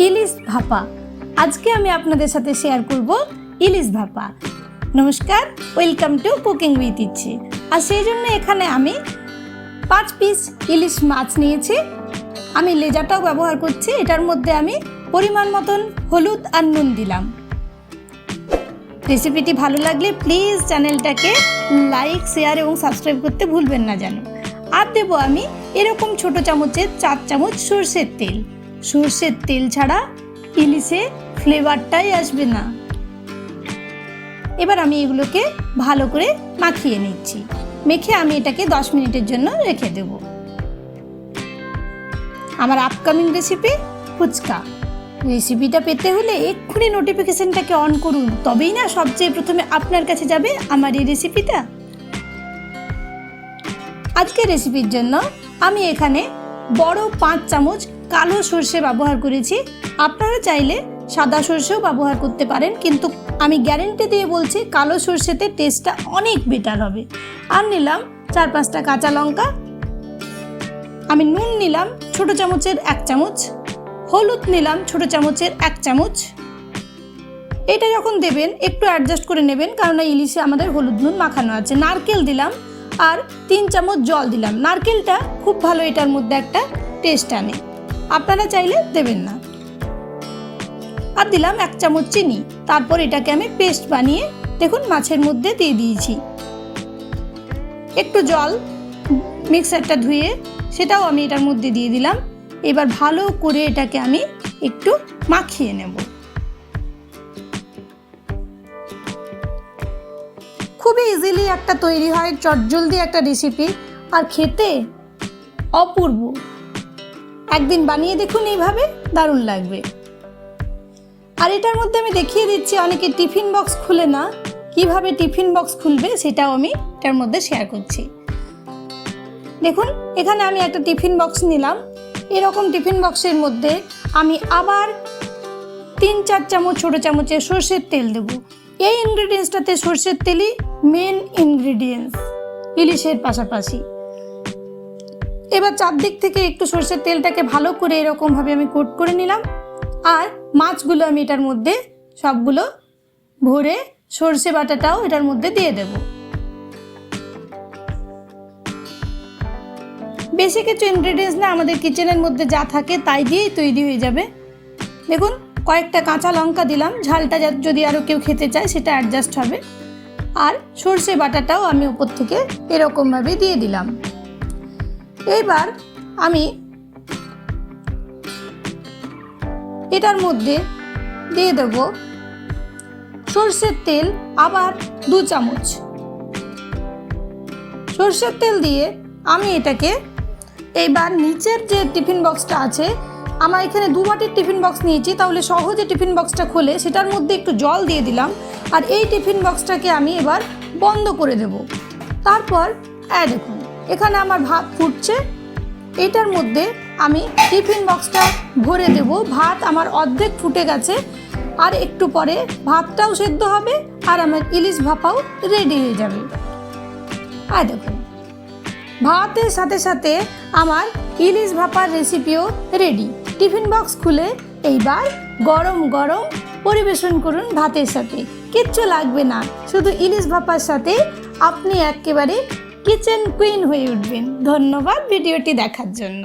ইলিশ ভাপা। আজকে আমি আপনাদের সাথে শেয়ার করব ইলিশ ভাপা। নমস্কার, ওয়েলকাম টু কুকিং উইথ ইচ্ছে। আর সেই জন্য এখানে আমি 5 পিস ইলিশ মাছ নিয়েছি। আমি লেজাটাও ব্যবহার করছি। এটার মধ্যে আমি পরিমাণ মতন হলুদ আর নুন দিলাম। রেসিপিটি ভালো লাগলে প্লিজ চ্যানেলটাকে লাইক, শেয়ার এবং সাবস্ক্রাইব করতে ভুলবেন না যেন। আর দেবো আমি এরকম ছোট চামচের 4 চামচ সরষের তেল। সরষের তেল ছাড়া ইলিশে ফ্লেভারটাই আসবে না। এবার আমি এগুলোকে ভালো করে মাখিয়ে নিচ্ছি। মেখে আমি এটাকে 10 মিনিটের জন্য রেখে দেব। আমার আপকামিং রেসিপি ফুচকা। রেসিপিটা পেতে হলে এক্ষুনি নোটিফিকেশনটাকে অন করুন, তবেই না সবচেয়ে প্রথমে আপনার কাছে যাবে আমার এই রেসিপিটা। আজকের রেসিপির জন্য আমি এখানে বড় 5 চামচ কালো সর্ষে ব্যবহার করেছি। আপনারা চাইলে সাদা সর্ষেও ব্যবহার করতে পারেন, কিন্তু আমি গ্যারেন্টি দিয়ে বলছি কালো সর্ষেতে টেস্টটা অনেক বেটার হবে। আর নিলাম 4-5টা কাঁচা লঙ্কা। আমি নুন নিলাম ছোট চামচের 1 চামচ। হলুদ নিলাম ছোট চামচের 1 চামচ। এটা যখন দেবেন একটু অ্যাডজাস্ট করে নেবেন, কারণ ইলিশে আমাদের হলুদ নুন মাখানো আছে। নারকেল দিলাম আর 3 চামচ জল দিলাম। নারকেলটা খুব ভালো এটার মধ্যে একটা টেস্ট আনে, আপনারা চাইলে দেবেন না। আর দিলাম 1 চামচ চিনি। তারপর এটাকে আমি পেস্ট বানিয়ে দেখুন মাছের মধ্যে দিয়ে দিয়েছি। একটু জল মিক্সারটা ধুয়ে সেটাও আমি এটার মধ্যে দিয়ে দিলাম। এবার ভালো করে এটাকে আমি একটু মাখিয়ে নেব। খুবই ইজিলি একটা তৈরি হয়, চটজলদি একটা রেসিপি, আর খেতে অপূর্ব। একদিন বানিয়ে দেখুন, এইভাবে দারুণ লাগবে। আর এটার মধ্যে আমি দেখিয়ে দিচ্ছি, অনেকে টিফিন বক্স খুলে না, কিভাবে টিফিন বক্স খুলবে সেটাও আমি এটার মধ্যে শেয়ার করছি। দেখুন এখানে আমি একটা টিফিন বক্স নিলাম। এরকম টিফিন বক্সের মধ্যে আমি আবার 3-4 চামচ ছোটো চামচের সর্ষের তেল দেব। এই ইনগ্রিডিয়েন্টসটাতে সর্ষের তেলই মেন ইনগ্রিডিয়েন্টস ইলিশের পাশাপাশি। এবার চারদিক থেকে একটু সর্ষের তেলটাকে ভালো করে এরকমভাবে আমি কোট করে নিলাম। আর মাছগুলো আমি এটার মধ্যে সবগুলো ভরে সর্ষে বাটাটাও এটার মধ্যে দিয়ে দেব। বেশি কিছু ইনগ্রিডিয়েন্টস না, আমাদের কিচেনের মধ্যে যা থাকে তাই দিয়েই তৈরি হয়ে যাবে। দেখুন কয়েকটা কাঁচা লঙ্কা দিলাম, ঝালটা যদি আরও কেউ খেতে চায় সেটা অ্যাডজাস্ট হবে। আর সর্ষে বাটাটাও আমি উপর থেকে এরকমভাবে দিয়ে দিলাম। এবার আমি এটার মধ্যে দিয়ে দেব সর্ষের তেল, আবার 2 চামচ সর্ষের তেল দিয়ে আমি এটাকে এইবার নিচের যে টিফিন বক্সটা আছে, আমার এখানে 2 বাটির টিফিন বক্স নিয়েছি, তাহলে সহজে টিফিন বক্সটা খুলে সেটার মধ্যে একটু জল দিয়ে দিলাম। আর এই টিফিন বক্সটাকে আমি এবার বন্ধ করে দেব। তারপর দেখুন এখানে আমার ভাত ফুটছে। এটার মধ্যে আমি টিফিন বক্সটা ভরে দেব। ভাত আমার অর্ধেক ফুটে গেছে, আর একটু পরে ভাতটাও সেদ্ধ হবে আর আমার ইলিশ ভাপাও রেডি হয়ে যাবে। দেখুন ভাতের সাথে সাথে আমার ইলিশ ভাপার রেসিপিও রেডি। টিফিন বক্স খুলে এইবার গরম গরম পরিবেশন করুন ভাতের সাথে। কিচ্ছু লাগবে না, শুধু ইলিশ ভাপার সাথে আপনি একেবারে কিচেন কুইন হয়ে উঠবেন। ধন্যবাদ ভিডিওটি দেখার জন্য।